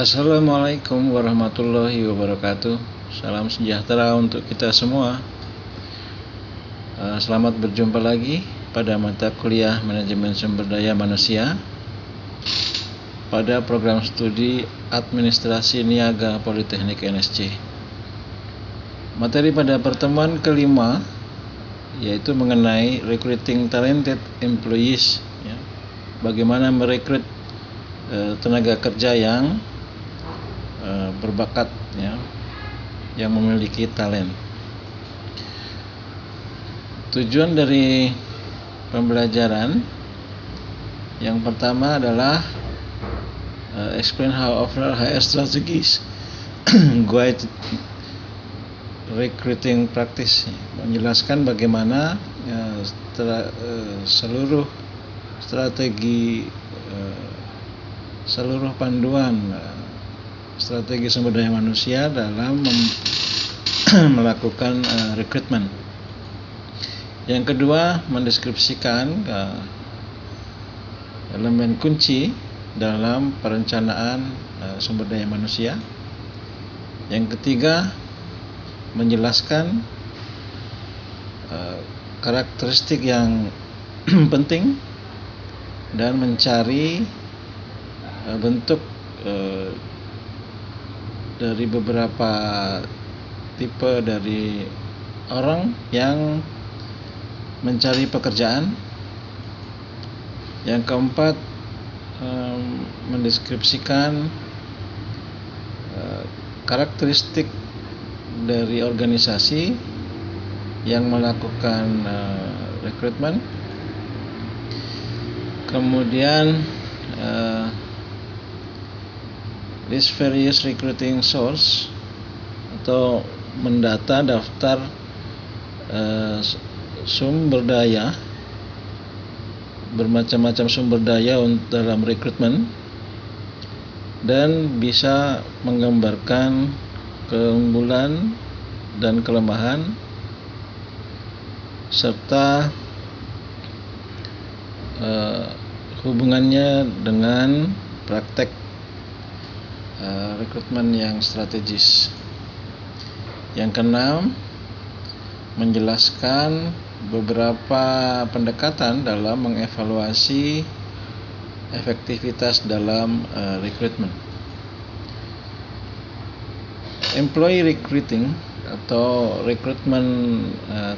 Assalamualaikum warahmatullahi wabarakatuh. Salam sejahtera untuk kita semua. Selamat berjumpa lagi pada mata kuliah Manajemen Sumber Daya Manusia pada program studi Administrasi Niaga Politeknik NSC. Materi pada pertemuan kelima yaitu mengenai recruiting talented employees, ya. Bagaimana merekrut tenaga kerja yang berbakat, ya, yang memiliki talent. Tujuan dari pembelajaran yang pertama adalah explain how overall HR strategies guide recruiting practice, menjelaskan bagaimana seluruh strategi, seluruh panduan strategi sumber daya manusia dalam melakukan rekrutmen. Yang kedua, mendeskripsikan elemen kunci dalam perencanaan sumber daya manusia. Yang ketiga, menjelaskan karakteristik yang penting dan mencari bentuk dari beberapa tipe dari orang yang mencari pekerjaan. Yang keempat, mendeskripsikan karakteristik dari organisasi yang melakukan rekrutmen. Kemudian list various recruiting source atau mendata daftar sumber daya, bermacam-macam sumber daya dalam rekrutmen, dan bisa menggambarkan keunggulan dan kelemahan serta hubungannya dengan praktek rekrutmen yang strategis. Yang keenam, menjelaskan beberapa pendekatan dalam mengevaluasi efektivitas dalam rekrutmen. Employee recruiting atau rekrutmen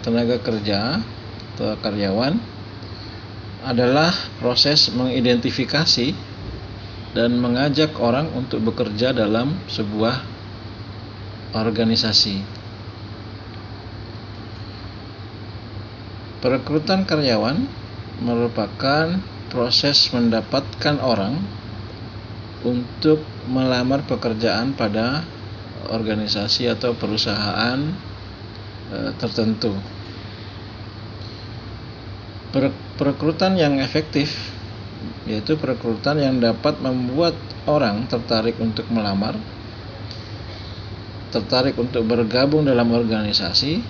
tenaga kerja atau karyawan adalah proses mengidentifikasi dan mengajak orang untuk bekerja dalam sebuah organisasi. Perekrutan karyawan merupakan proses mendapatkan orang untuk melamar pekerjaan pada organisasi atau perusahaan tertentu. Perekrutan yang efektif yaitu perekrutan yang dapat membuat orang tertarik untuk melamar, tertarik untuk bergabung dalam organisasi,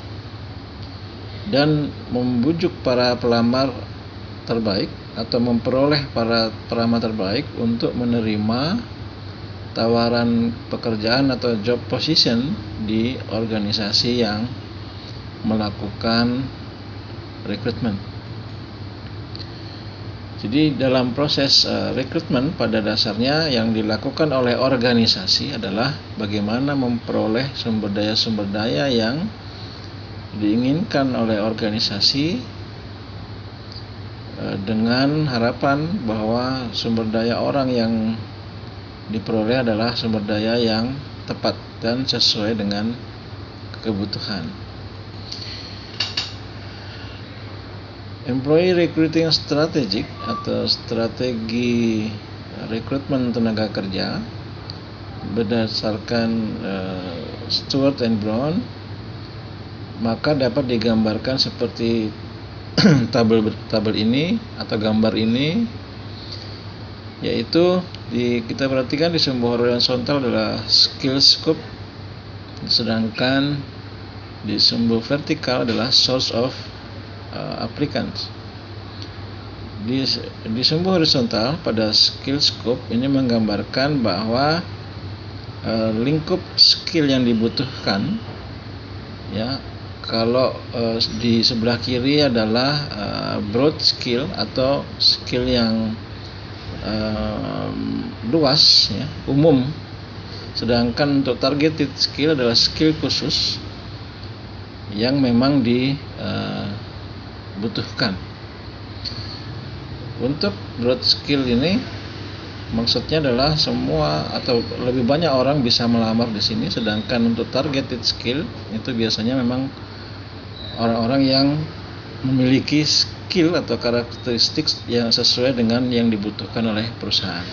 dan membujuk para pelamar terbaik atau memperoleh para pelamar terbaik untuk menerima tawaran pekerjaan atau job position di organisasi yang melakukan rekrutmen. Jadi dalam proses rekrutmen pada dasarnya yang dilakukan oleh organisasi adalah bagaimana memperoleh sumber daya yang diinginkan oleh organisasi dengan harapan bahwa sumber daya orang yang diperoleh adalah sumber daya yang tepat dan sesuai dengan kebutuhan. Employee recruiting strategy atau strategi rekrutmen tenaga kerja berdasarkan Stewart and Brown maka dapat digambarkan seperti tabel ini atau gambar ini, yaitu kita perhatikan di sumbu horizontal adalah skill scope, sedangkan di sumbu vertikal adalah source of applicants. Di sumbu horizontal pada skill scope ini menggambarkan bahwa lingkup skill yang dibutuhkan, ya. Kalau di sebelah kiri adalah broad skill atau skill yang luas, ya, umum. Sedangkan untuk targeted skill adalah skill khusus yang memang dibutuhkan. Untuk broad skill ini maksudnya adalah semua atau lebih banyak orang bisa melamar di sini, sedangkan untuk targeted skill itu biasanya memang orang-orang yang memiliki skill atau karakteristik yang sesuai dengan yang dibutuhkan oleh perusahaan.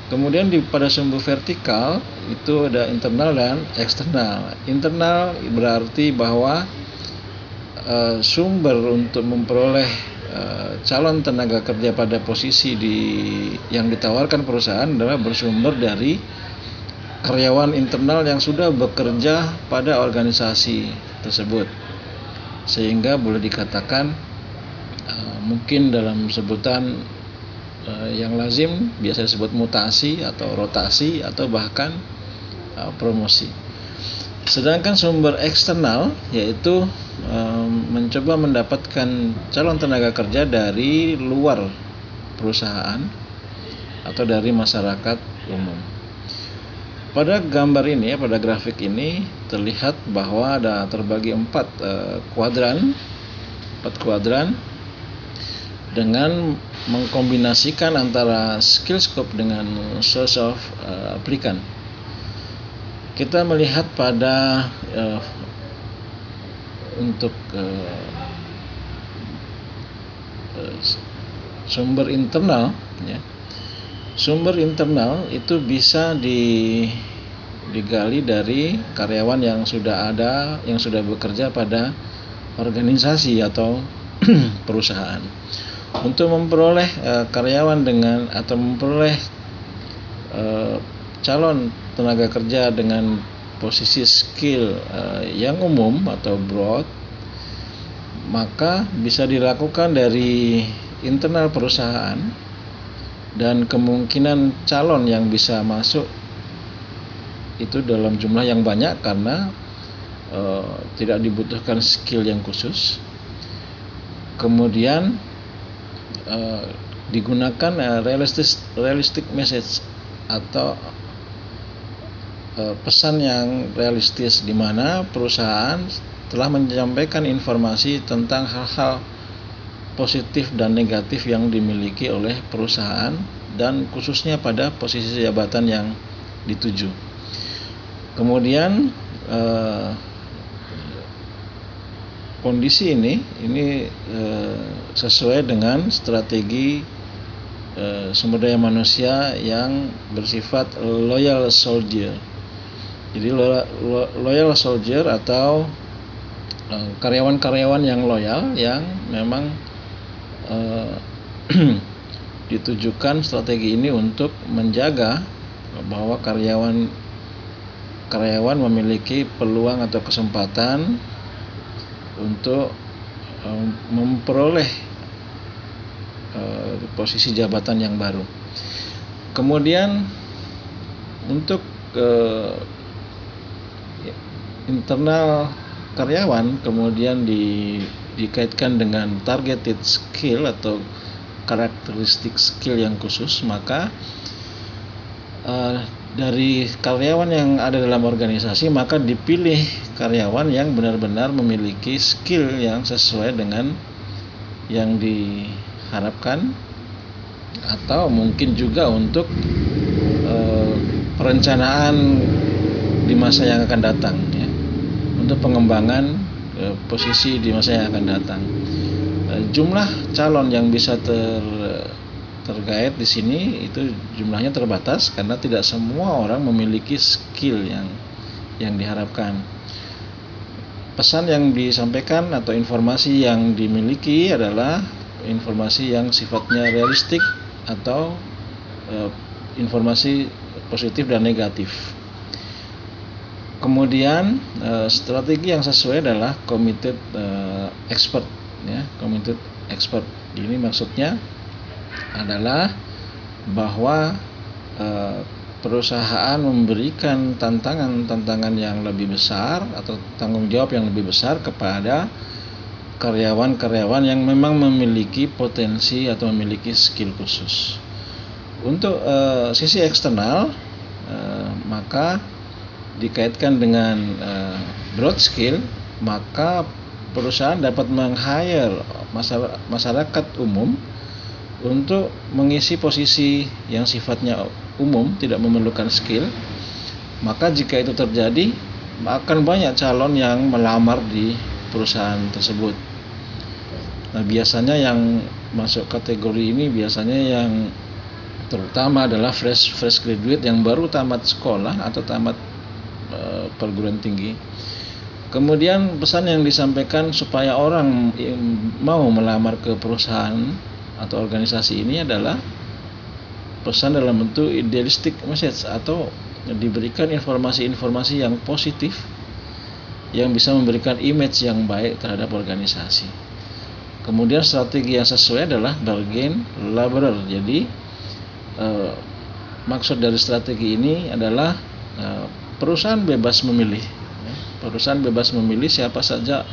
Kemudian pada sumber vertikal itu ada internal dan eksternal. Internal berarti bahwa sumber untuk memperoleh calon tenaga kerja pada posisi yang ditawarkan perusahaan adalah bersumber dari karyawan internal yang sudah bekerja pada organisasi tersebut, sehingga boleh dikatakan mungkin dalam sebutan yang lazim biasa disebut mutasi atau rotasi atau bahkan promosi. Sedangkan sumber eksternal yaitu mencoba mendapatkan calon tenaga kerja dari luar perusahaan atau dari masyarakat umum. Pada gambar ini, pada grafik ini terlihat bahwa ada terbagi 4 kuadran dengan mengkombinasikan antara skill scope dengan source of applicant. Kita melihat pada untuk sumber internal, ya. Sumber internal itu bisa digali dari karyawan yang sudah ada, yang sudah bekerja pada organisasi atau perusahaan. Untuk memperoleh karyawan dengan atau memperoleh calon tenaga kerja dengan posisi skill yang umum atau broad, maka bisa dilakukan dari internal perusahaan, dan kemungkinan calon yang bisa masuk itu dalam jumlah yang banyak karena tidak dibutuhkan skill yang khusus. Kemudian digunakan realistic message atau pesan yang realistis, di mana perusahaan telah menyampaikan informasi tentang hal-hal positif dan negatif yang dimiliki oleh perusahaan dan khususnya pada posisi jabatan yang dituju. Kemudian kondisi ini sesuai dengan strategi sumber daya manusia yang bersifat loyal soldier. Jadi loyal soldier atau karyawan-karyawan yang loyal yang memang ditujukan strategi ini untuk menjaga bahwa karyawan memiliki peluang atau kesempatan untuk memperoleh posisi jabatan yang baru. Kemudian untuk internal karyawan kemudian dikaitkan dengan targeted skill atau karakteristik skill yang khusus, maka dari karyawan yang ada dalam organisasi maka dipilih karyawan yang benar-benar memiliki skill yang sesuai dengan yang diharapkan, atau mungkin juga untuk perencanaan di masa yang akan datang, ya, untuk pengembangan posisi di masa yang akan datang. Jumlah calon yang bisa terkait di sini itu jumlahnya terbatas karena tidak semua orang memiliki skill yang diharapkan. Pesan yang disampaikan atau informasi yang dimiliki adalah informasi yang sifatnya realistik atau informasi positif dan negatif. Kemudian strategi yang sesuai adalah committed expert, ya, committed expert. Ini maksudnya adalah bahwa perusahaan memberikan tantangan yang lebih besar atau tanggung jawab yang lebih besar kepada karyawan-karyawan yang memang memiliki potensi atau memiliki skill khusus. Untuk sisi eksternal, maka dikaitkan dengan broad skill, maka perusahaan dapat meng-hire masyarakat umum untuk mengisi posisi yang sifatnya umum, tidak memerlukan skill. Maka jika itu terjadi, akan banyak calon yang melamar di perusahaan tersebut. Nah, biasanya yang masuk kategori ini biasanya yang terutama adalah fresh graduate yang baru tamat sekolah atau tamat perguruan tinggi. Kemudian pesan yang disampaikan supaya orang mau melamar ke perusahaan atau organisasi ini adalah pesan dalam bentuk idealistic message, atau diberikan informasi-informasi yang positif yang bisa memberikan image yang baik terhadap organisasi. Kemudian strategi yang sesuai adalah bargain laborer. Jadi maksud dari strategi ini adalah perusahaan bebas memilih. Perusahaan bebas memilih siapa saja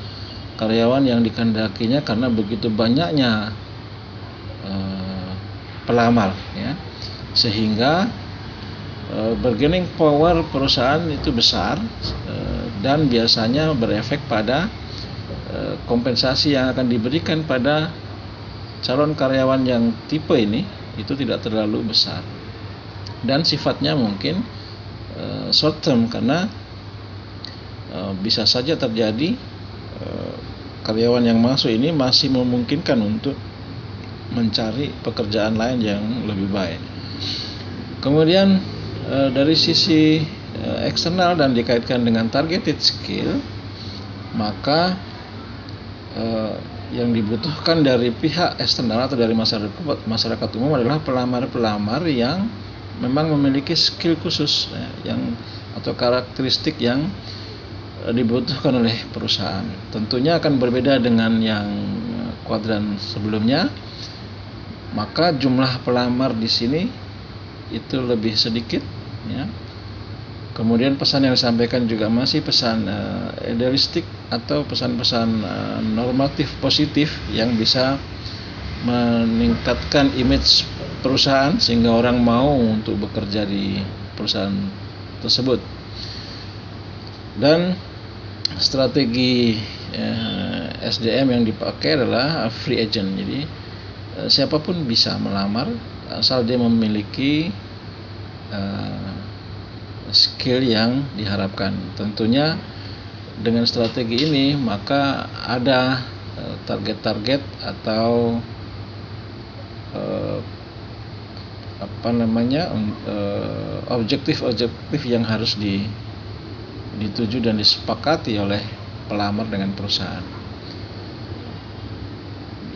karyawan yang dikehendakinya karena begitu banyaknya pelamar, ya, sehingga bargaining power perusahaan itu besar dan biasanya berefek pada kompensasi yang akan diberikan pada calon karyawan yang tipe ini itu tidak terlalu besar dan sifatnya mungkin short term, karena bisa saja terjadi karyawan yang masuk ini masih memungkinkan untuk mencari pekerjaan lain yang lebih baik. Kemudian dari sisi eksternal dan dikaitkan dengan targeted skill, maka yang dibutuhkan dari pihak eksternal atau dari masyarakat umum adalah pelamar-pelamar yang memang memiliki skill khusus yang atau karakteristik yang dibutuhkan oleh perusahaan. Tentunya akan berbeda dengan yang kuadran sebelumnya. Maka jumlah pelamar di sini itu lebih sedikit, ya. Kemudian pesan yang disampaikan juga masih pesan idealistik atau pesan-pesan normatif positif yang bisa meningkatkan image perusahaan sehingga orang mau untuk bekerja di perusahaan tersebut. Dan strategi SDM yang dipakai adalah free agent. Jadi siapapun bisa melamar asal dia memiliki skill yang diharapkan. Tentunya dengan strategi ini maka ada target-target atau objektif-objektif yang harus dituju dan disepakati oleh pelamar dengan perusahaan.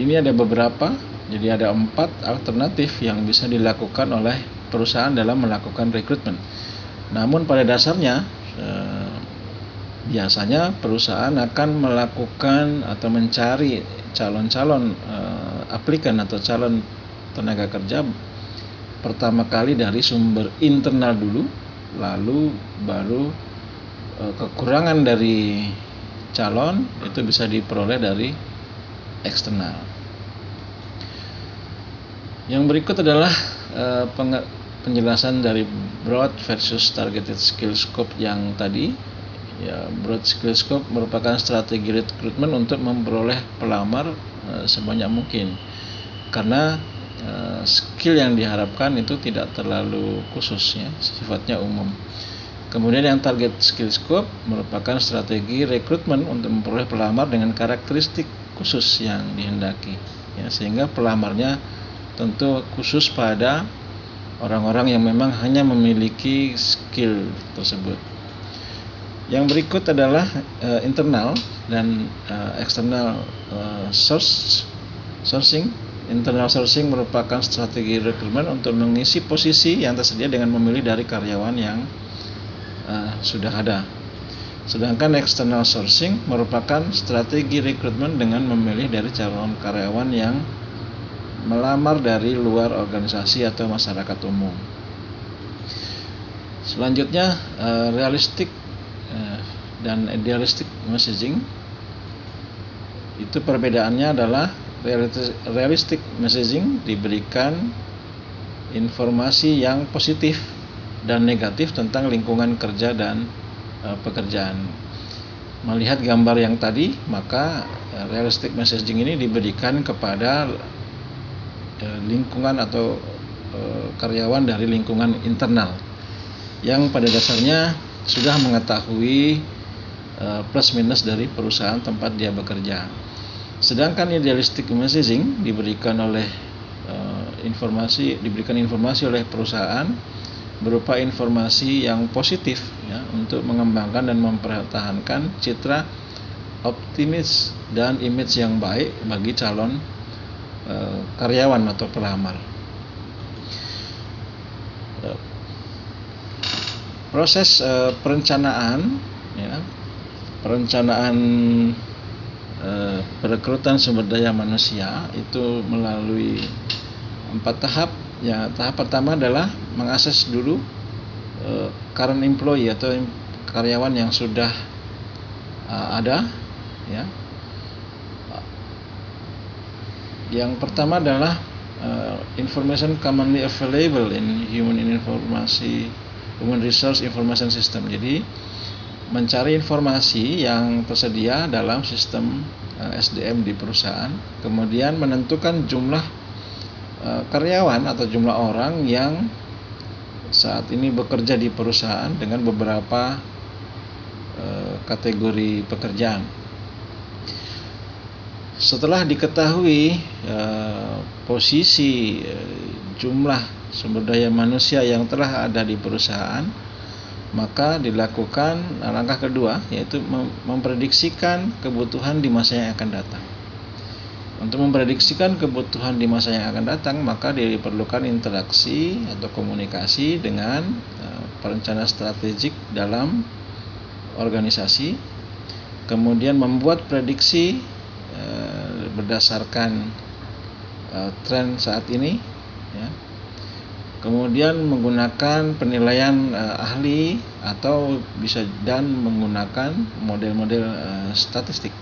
Ini ada beberapa, jadi ada 4 alternatif yang bisa dilakukan oleh perusahaan dalam melakukan rekrutmen. Namun pada dasarnya biasanya perusahaan akan melakukan atau mencari calon-calon aplikan atau calon tenaga kerja pertama kali dari sumber internal dulu, lalu baru kekurangan dari calon itu bisa diperoleh dari eksternal. Yang berikut adalah penjelasan dari broad versus targeted skill scope yang tadi. Ya, broad skill scope merupakan strategi rekrutmen untuk memperoleh pelamar sebanyak mungkin, karena skill yang diharapkan itu tidak terlalu khusus, ya, sifatnya umum. Kemudian yang target skill scope merupakan strategi rekrutmen untuk memperoleh pelamar dengan karakteristik khusus yang dihendaki, ya, sehingga pelamarnya tentu khusus pada orang-orang yang memang hanya memiliki skill tersebut. Yang berikut adalah internal dan external sourcing. Internal sourcing merupakan strategi rekrutmen untuk mengisi posisi yang tersedia dengan memilih dari karyawan yang sudah ada. Sedangkan external sourcing merupakan strategi rekrutmen dengan memilih dari calon karyawan yang melamar dari luar organisasi atau masyarakat umum. Selanjutnya realistic dan idealistic messaging. Itu perbedaannya adalah realistic messaging diberikan informasi yang positif dan negatif tentang lingkungan kerja dan pekerjaan. Melihat gambar yang tadi, maka realistic messaging ini diberikan kepada lingkungan atau karyawan dari lingkungan internal yang pada dasarnya sudah mengetahui plus minus dari perusahaan tempat dia bekerja. Sedangkan idealistic messaging diberikan informasi oleh perusahaan berupa informasi yang positif ya, untuk mengembangkan dan mempertahankan citra optimis dan image yang baik bagi calon karyawan atau pelamar. Proses perencanaan perekrutan sumber daya manusia itu melalui 4 tahap. Ya, tahap pertama adalah mengakses dulu current employee atau karyawan yang sudah ada ya. Yang pertama adalah information commonly available in human resource information system. Jadi mencari informasi yang tersedia dalam sistem SDM di perusahaan, kemudian menentukan jumlah karyawan atau jumlah orang yang saat ini bekerja di perusahaan dengan beberapa kategori pekerjaan. Setelah diketahui posisi jumlah sumber daya manusia yang telah ada di perusahaan, maka dilakukan langkah kedua, yaitu memprediksikan kebutuhan di masa yang akan datang. Untuk memprediksikan kebutuhan di masa yang akan datang, maka diperlukan interaksi atau komunikasi dengan perencana strategik dalam organisasi, kemudian membuat prediksi berdasarkan tren saat ini ya. Kemudian menggunakan penilaian ahli atau bisa dan menggunakan model-model statistik.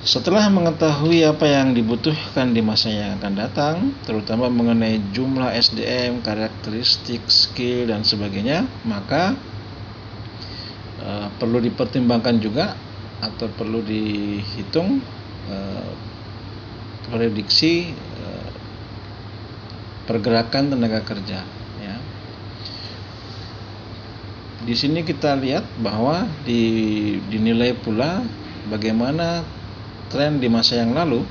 Setelah mengetahui apa yang dibutuhkan di masa yang akan datang, terutama mengenai jumlah SDM, karakteristik, skill dan sebagainya, maka perlu dipertimbangkan juga atau perlu dihitung prediksi pergerakan tenaga kerja ya. Di sini kita lihat bahwa dinilai pula bagaimana tren di masa yang lalu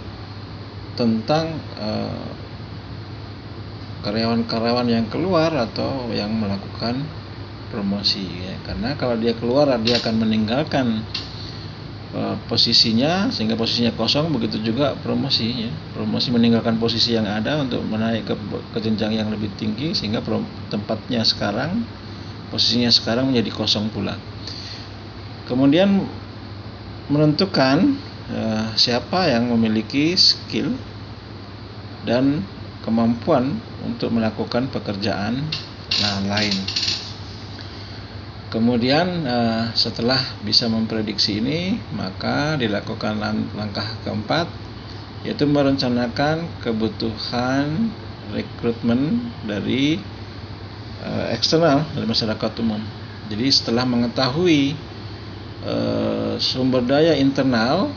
tentang karyawan-karyawan yang keluar atau yang melakukan promosi ya. Karena kalau dia keluar, dia akan meninggalkan posisinya sehingga posisinya kosong, begitu juga promosi ya. Promosi meninggalkan posisi yang ada untuk menaik ke jenjang yang lebih tinggi sehingga tempatnya sekarang, posisinya sekarang menjadi kosong pula. Kemudian menentukan siapa yang memiliki skill dan kemampuan untuk melakukan pekerjaan lain. Kemudian setelah bisa memprediksi ini, maka dilakukan langkah keempat, yaitu merencanakan kebutuhan rekrutmen dari eksternal dari masyarakat umum. Jadi setelah mengetahui sumber daya internal,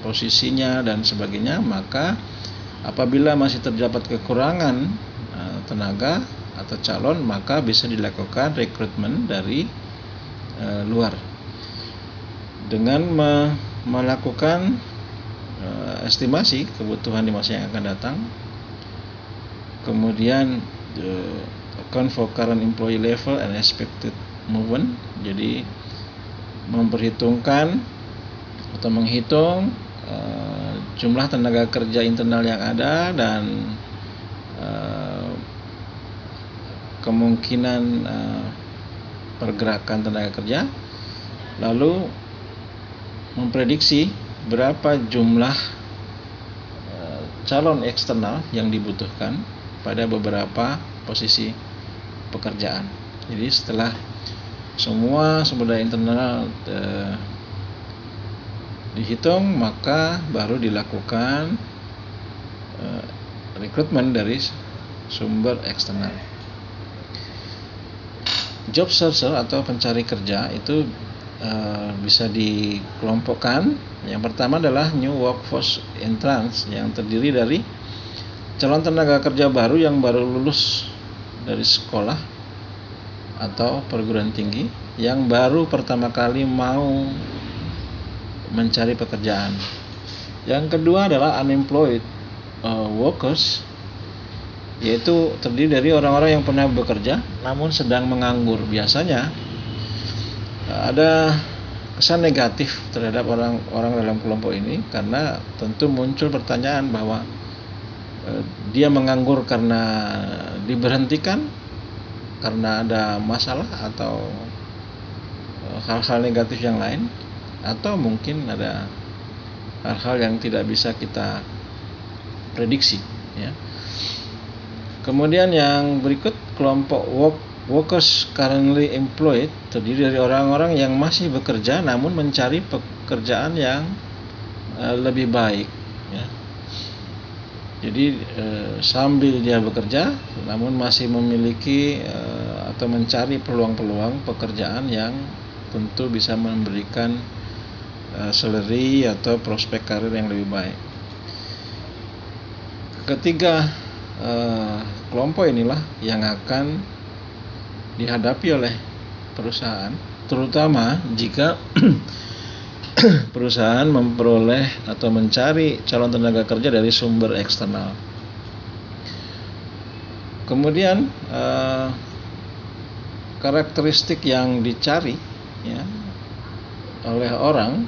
posisinya dan sebagainya, maka apabila masih terdapat kekurangan tenaga atau calon, maka bisa dilakukan rekrutmen dari luar dengan melakukan estimasi kebutuhan di masa yang akan datang, kemudian account for current employee level and expected movement. Jadi memperhitungkan atau menghitung jumlah tenaga kerja internal yang ada dan kemungkinan pergerakan tenaga kerja, lalu memprediksi berapa jumlah calon eksternal yang dibutuhkan pada beberapa posisi pekerjaan. Jadi setelah semua sumber daya internal dihitung, maka baru dilakukan rekrutmen dari sumber eksternal. Job searcher atau pencari kerja itu bisa dikelompokkan. Yang pertama adalah new workforce entrants, yang terdiri dari calon tenaga kerja baru yang baru lulus dari sekolah atau perguruan tinggi, yang baru pertama kali mau mencari pekerjaan. Yang kedua adalah unemployed workers, yaitu terdiri dari orang-orang yang pernah bekerja namun sedang menganggur. Biasanya ada kesan negatif terhadap orang-orang dalam kelompok ini karena tentu muncul pertanyaan bahwa dia menganggur karena diberhentikan, karena ada masalah atau hal-hal negatif yang lain, atau mungkin ada hal-hal yang tidak bisa kita prediksi, ya. Kemudian yang berikut, kelompok workers currently employed, terdiri dari orang-orang yang masih bekerja namun mencari pekerjaan yang lebih baik, ya. Jadi sambil dia bekerja namun masih memiliki atau mencari peluang-peluang pekerjaan yang tentu bisa memberikan salary atau prospek karir yang lebih baik. Ketiga kelompok inilah yang akan dihadapi oleh perusahaan, terutama jika perusahaan memperoleh atau mencari calon tenaga kerja dari sumber eksternal. Kemudian karakteristik yang dicari, ya, oleh orang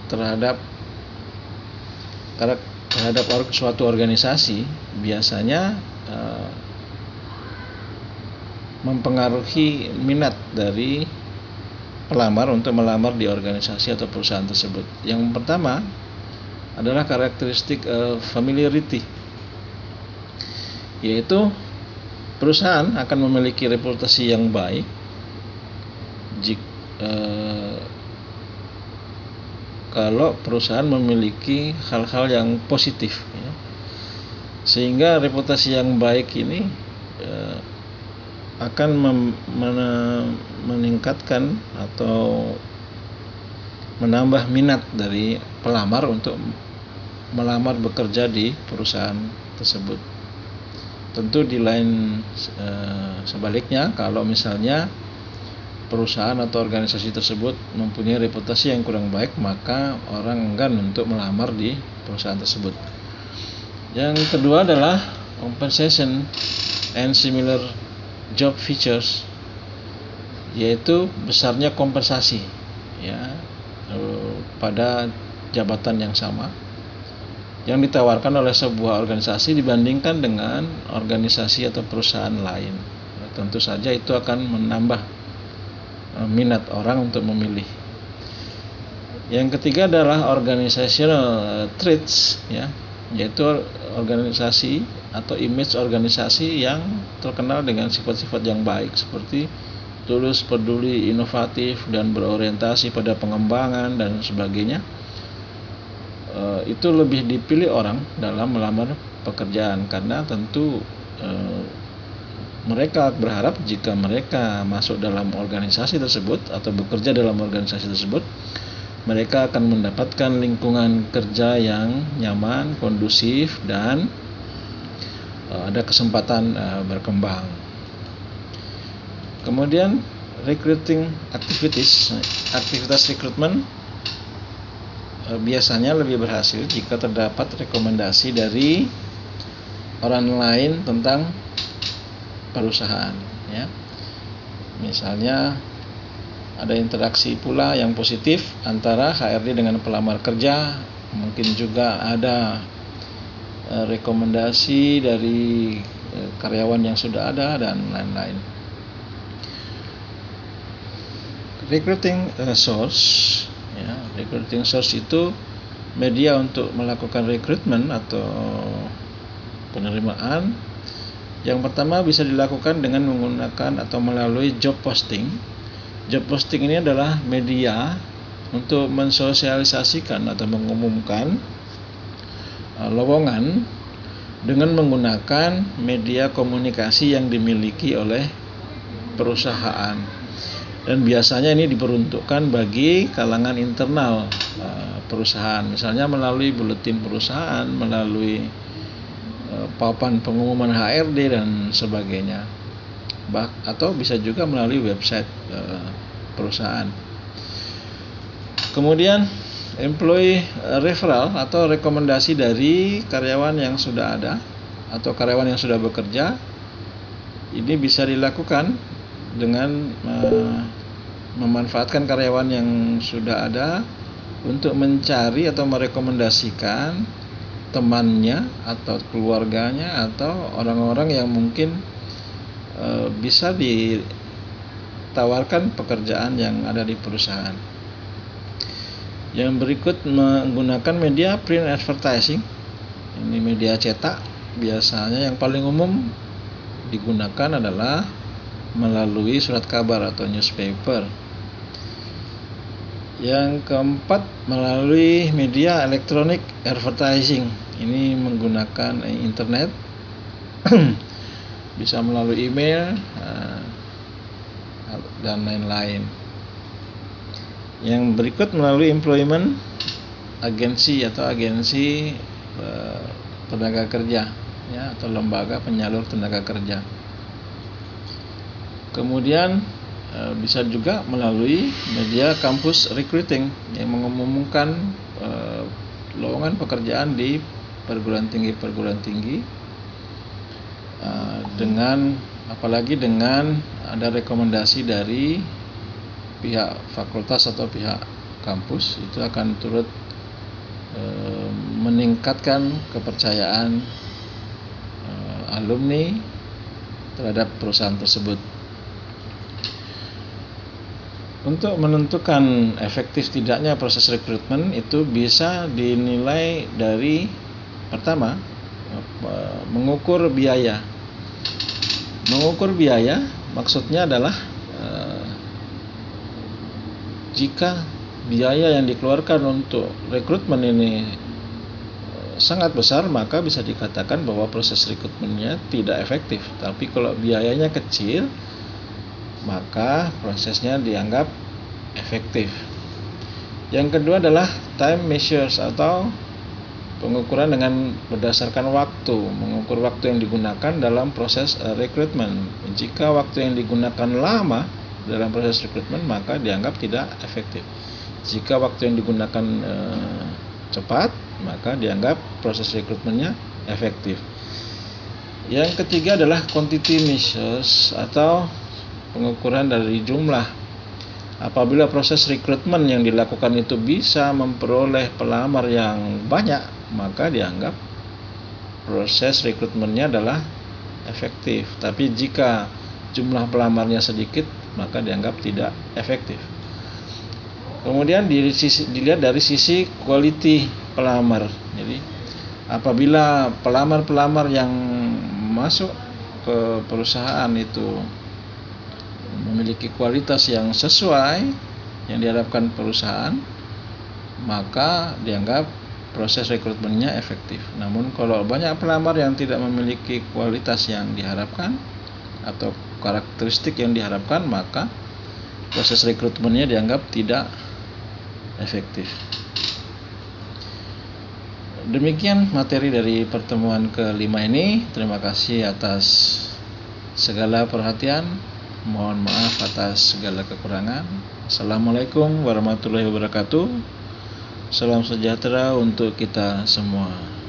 terhadap suatu organisasi biasanya mempengaruhi minat dari pelamar untuk melamar di organisasi atau perusahaan tersebut. Yang pertama adalah karakteristik familiarity, yaitu perusahaan akan memiliki reputasi yang baik kalau perusahaan memiliki hal-hal yang positif, ya. Sehingga reputasi yang baik ini akan meningkatkan atau menambah minat dari pelamar untuk melamar bekerja di perusahaan tersebut. Tentu di lain sebaliknya, kalau misalnya perusahaan atau organisasi tersebut mempunyai reputasi yang kurang baik, maka orang enggan untuk melamar di perusahaan tersebut. Yang kedua adalah compensation and similar job features, yaitu besarnya kompensasi, ya, pada jabatan yang sama yang ditawarkan oleh sebuah organisasi dibandingkan dengan organisasi atau perusahaan lain. Tentu saja itu akan menambah minat orang untuk memilih. Yang ketiga adalah organizational traits, ya, yaitu organisasi atau image organisasi yang terkenal dengan sifat-sifat yang baik seperti tulus, peduli, inovatif, dan berorientasi pada pengembangan dan sebagainya. Itu lebih dipilih orang dalam melamar pekerjaan karena tentu mereka berharap jika mereka masuk dalam organisasi tersebut atau bekerja dalam organisasi tersebut, mereka akan mendapatkan lingkungan kerja yang nyaman, kondusif, dan ada kesempatan berkembang. Kemudian recruiting activities, aktivitas rekrutmen biasanya lebih berhasil jika terdapat rekomendasi dari orang lain tentang perusahaan, ya. Misalnya ada interaksi pula yang positif antara HRD dengan pelamar kerja, mungkin juga ada rekomendasi dari karyawan yang sudah ada, dan lain-lain. Recruiting source, ya, recruiting source itu media untuk melakukan rekrutmen atau penerimaan Yang pertama bisa dilakukan dengan menggunakan atau melalui job posting. Job posting ini adalah media untuk mensosialisasikan atau mengumumkan lowongan dengan menggunakan media komunikasi yang dimiliki oleh perusahaan. Dan biasanya ini diperuntukkan bagi kalangan internal perusahaan, misalnya melalui buletin perusahaan, melalui papan pengumuman HRD dan sebagainya, atau bisa juga melalui website perusahaan. Kemudian employee referral atau rekomendasi dari karyawan yang sudah ada atau karyawan yang sudah bekerja, ini bisa dilakukan dengan memanfaatkan karyawan yang sudah ada untuk mencari atau merekomendasikan temannya atau keluarganya atau orang-orang yang mungkin bisa ditawarkan pekerjaan yang ada di perusahaan. Yang berikut menggunakan media print advertising. Ini media cetak. Biasanya yang paling umum digunakan adalah melalui surat kabar atau newspaper. Yang keempat, melalui media electronic advertising. Ini menggunakan internet, bisa melalui email dan lain-lain. Yang berikut melalui employment agency atau agensi tenaga kerja, ya, atau lembaga penyalur tenaga kerja. Kemudian bisa juga melalui media campus recruiting yang mengumumkan lowongan pekerjaan di perguruan tinggi dengan apalagi dengan ada rekomendasi dari pihak fakultas atau pihak kampus, itu akan turut meningkatkan kepercayaan alumni terhadap perusahaan tersebut. Untuk menentukan efektif tidaknya proses rekrutmen itu bisa dinilai dari pertama, mengukur biaya. Mengukur biaya maksudnya adalah jika biaya yang dikeluarkan untuk rekrutmen ini sangat besar, maka bisa dikatakan bahwa proses rekrutmennya tidak efektif. Tapi kalau biayanya kecil, maka prosesnya dianggap efektif. Yang kedua adalah time measures atau pengukuran dengan berdasarkan waktu, mengukur waktu yang digunakan dalam proses rekrutmen. Jika waktu yang digunakan lama dalam proses rekrutmen, maka dianggap tidak efektif. Jika waktu yang digunakan cepat, maka dianggap proses rekrutmennya efektif. Yang ketiga adalah quantity measures atau pengukuran dari jumlah. Apabila proses rekrutmen yang dilakukan itu bisa memperoleh pelamar yang banyak, maka dianggap proses rekrutmennya adalah efektif. Tapi jika jumlah pelamarnya sedikit, maka dianggap tidak efektif. Kemudian dilihat dari sisi quality pelamar. Jadi apabila pelamar-pelamar yang masuk ke perusahaan itu memiliki kualitas yang sesuai yang diharapkan perusahaan, maka dianggap proses rekrutmennya efektif. Namun kalau banyak pelamar yang tidak memiliki kualitas yang diharapkan atau karakteristik yang diharapkan, maka proses rekrutmennya dianggap tidak efektif. Demikian materi dari pertemuan kelima ini. Terima kasih atas segala perhatian. Mohon maaf atas segala kekurangan. Assalamualaikum warahmatullahi wabarakatuh. Salam sejahtera untuk kita semua.